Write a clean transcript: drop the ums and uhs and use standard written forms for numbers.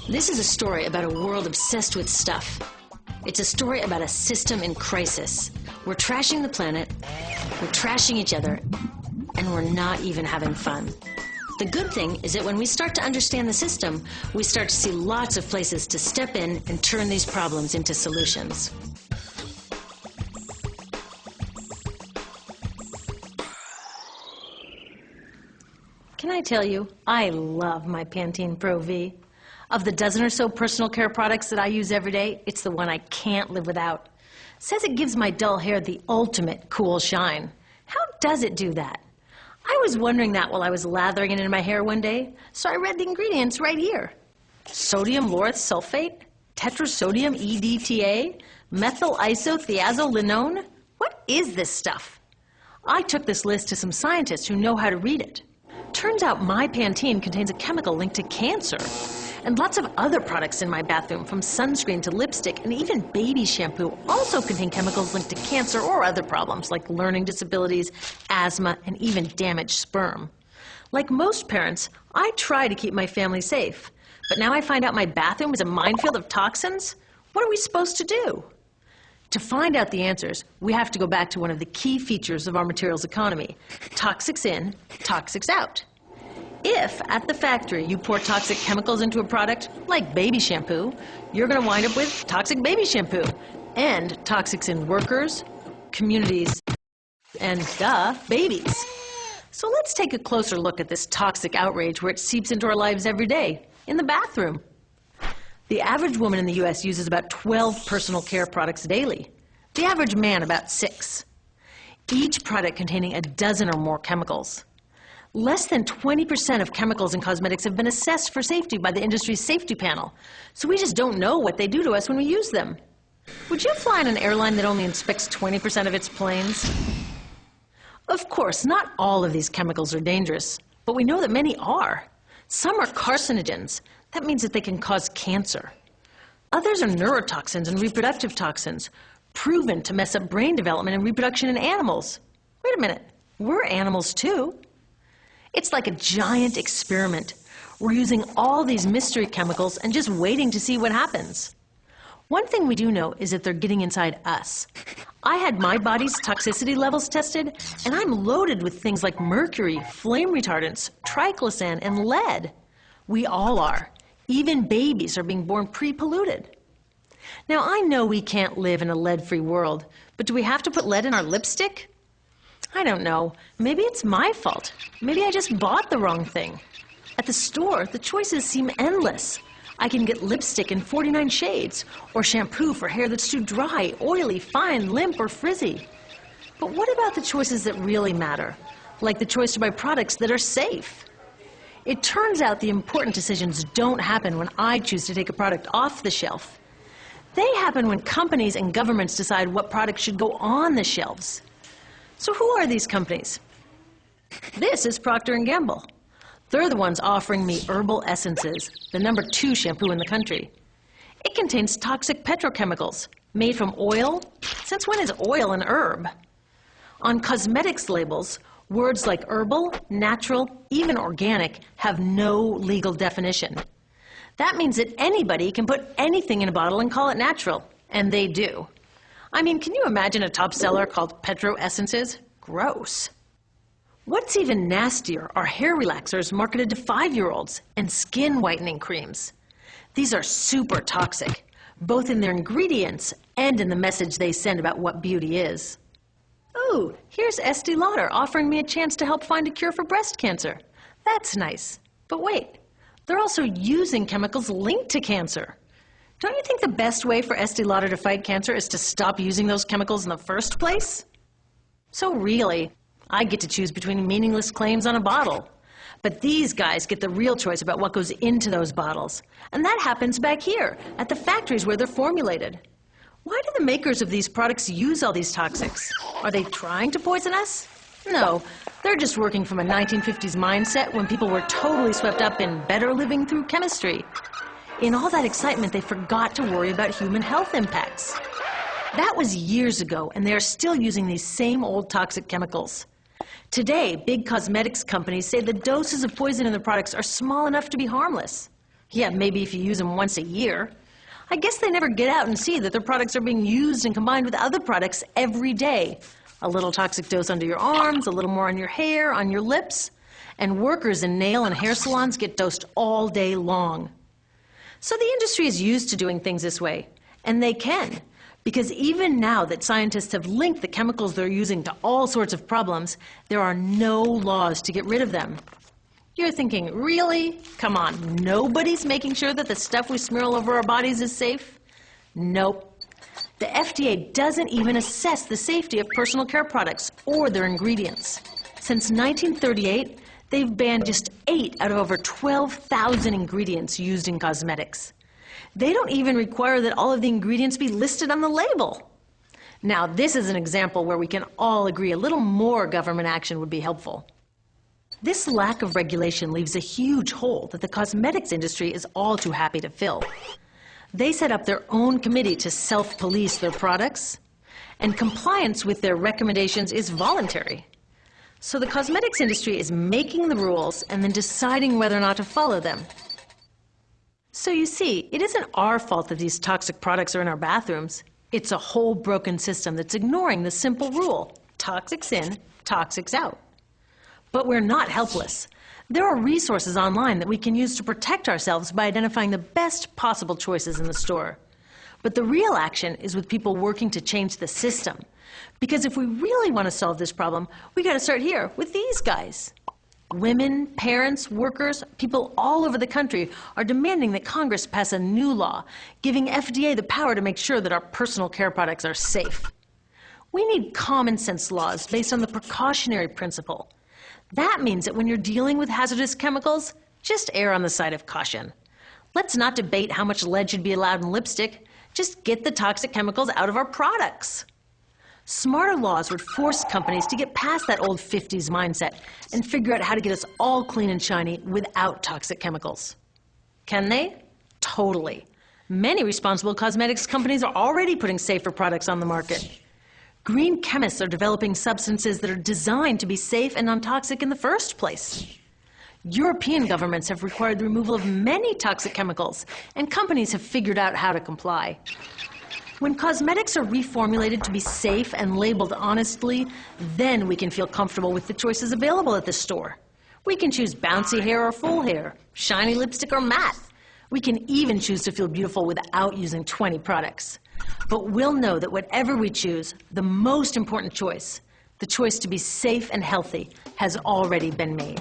This is a story about a world obsessed with stuff. It's a story about a system in crisis. We're trashing the planet, we're trashing each other, and we're not even having fun. The good thing is that when we start to understand the system, we start to see lots of places to step in and turn these problems into solutions. Can I tell you, I love my Pantene Pro V. Of the dozen or so personal care products that I use every day, it's the one I can't live without. It says it gives my dull hair the ultimate cool shine. How does it do that? I was wondering that while I was lathering it in my hair one day, so I read the ingredients right here. Sodium lauryl sulfate, tetrasodium EDTA, methyl isothiazolinone. What is this stuff? I took this list to some scientists who know how to read it. Turns out my Pantene contains a chemical linked to cancer. And lots of other products in my bathroom, from sunscreen to lipstick and even baby shampoo, also contain chemicals linked to cancer or other problems like learning disabilities, asthma, and even damaged sperm. Like most parents, I try to keep my family safe. But now I find out my bathroom is a minefield of toxins? What are we supposed to do? To find out the answers, we have to go back to one of the key features of our materials economy: toxics in, toxics out. If, at the factory, you pour toxic chemicals into a product, like baby shampoo, you're going to wind up with toxic baby shampoo. And toxics in workers, communities, and, babies. So let's take a closer look at this toxic outrage where it seeps into our lives every day, in the bathroom. The average woman in the U.S. uses about 12 personal care products daily. The average man, about 6. Each product containing a dozen or more chemicals. Less than 20% of chemicals in cosmetics have been assessed for safety by the industry's safety panel, so we just don't know what they do to us when we use them. Would you fly on an airline that only inspects 20% of its planes? Of course, not all of these chemicals are dangerous, but we know that many are. Some are carcinogens. That means that they can cause cancer. Others are neurotoxins and reproductive toxins, proven to mess up brain development and reproduction in animals. Wait a minute, we're animals too. It's like a giant experiment. We're using all these mystery chemicals and just waiting to see what happens. One thing we do know is that they're getting inside us. I had my body's toxicity levels tested, and I'm loaded with things like mercury, flame retardants, triclosan, and lead. We all are. Even babies are being born pre-polluted. Now, I know we can't live in a lead-free world, but do we have to put lead in our lipstick? I don't know. Maybe it's my fault. Maybe I just bought the wrong thing. At the store, the choices seem endless. I can get lipstick in 49 shades, or shampoo for hair that's too dry, oily, fine, limp, or frizzy. But what about the choices that really matter? Like the choice to buy products that are safe? It turns out the important decisions don't happen when I choose to take a product off the shelf. They happen when companies and governments decide what products should go on the shelves. So who are these companies? This is Procter & Gamble. They're the ones offering me Herbal Essences, the #2 shampoo in the country. It contains toxic petrochemicals made from oil. Since when is oil an herb? On cosmetics labels, words like herbal, natural, even organic have no legal definition. That means that anybody can put anything in a bottle and call it natural, and they do. I mean, can you imagine a top seller called Petro Essences? Gross. What's even nastier are hair relaxers marketed to 5-year-olds and skin whitening creams. These are super toxic, both in their ingredients and in the message they send about what beauty is. Oh, here's Estee Lauder offering me a chance to help find a cure for breast cancer. That's nice. But wait, they're also using chemicals linked to cancer. Don't you think the best way for Estee Lauder to fight cancer is to stop using those chemicals in the first place? So really, I get to choose between meaningless claims on a bottle. But these guys get the real choice about what goes into those bottles. And that happens back here, at the factories where they're formulated. Why do the makers of these products use all these toxics? Are they trying to poison us? No, they're just working from a 1950s mindset when people were totally swept up in better living through chemistry. In all that excitement, they forgot to worry about human health impacts. That was years ago, and they are still using these same old toxic chemicals. Today, big cosmetics companies say the doses of poison in their products are small enough to be harmless. Yeah, maybe if you use them once a year. I guess they never get out and see that their products are being used and combined with other products every day. A little toxic dose under your arms, a little more on your hair, on your lips. And workers in nail and hair salons get dosed all day long. So the industry is used to doing things this way, and they can. Because even now that scientists have linked the chemicals they're using to all sorts of problems, there are no laws to get rid of them. You're thinking, really? Come on, nobody's making sure that the stuff we smear all over our bodies is safe? Nope. The FDA doesn't even assess the safety of personal care products or their ingredients. Since 1938, they've banned just 8 out of over 12,000 ingredients used in cosmetics. They don't even require that all of the ingredients be listed on the label. Now, this is an example where we can all agree a little more government action would be helpful. This lack of regulation leaves a huge hole that the cosmetics industry is all too happy to fill. They set up their own committee to self-police their products, and compliance with their recommendations is voluntary. So the cosmetics industry is making the rules and then deciding whether or not to follow them. So you see, it isn't our fault that these toxic products are in our bathrooms. It's a whole broken system that's ignoring the simple rule: toxics in, toxics out. But we're not helpless. There are resources online that we can use to protect ourselves by identifying the best possible choices in the store. But the real action is with people working to change the system. Because if we really want to solve this problem, we got to start here with these guys. Women, parents, workers, people all over the country are demanding that Congress pass a new law, giving FDA the power to make sure that our personal care products are safe. We need common sense laws based on the precautionary principle. That means that when you're dealing with hazardous chemicals, just err on the side of caution. Let's not debate how much lead should be allowed in lipstick. Just get the toxic chemicals out of our products. Smarter laws would force companies to get past that old 50s mindset and figure out how to get us all clean and shiny without toxic chemicals. Can they? Totally. Many responsible cosmetics companies are already putting safer products on the market. Green chemists are developing substances that are designed to be safe and non-toxic in the first place. European governments have required the removal of many toxic chemicals, and companies have figured out how to comply. When cosmetics are reformulated to be safe and labeled honestly, then we can feel comfortable with the choices available at the store. We can choose bouncy hair or full hair, shiny lipstick or matte. We can even choose to feel beautiful without using 20 products. But we'll know that whatever we choose, the most important choice, the choice to be safe and healthy, has already been made.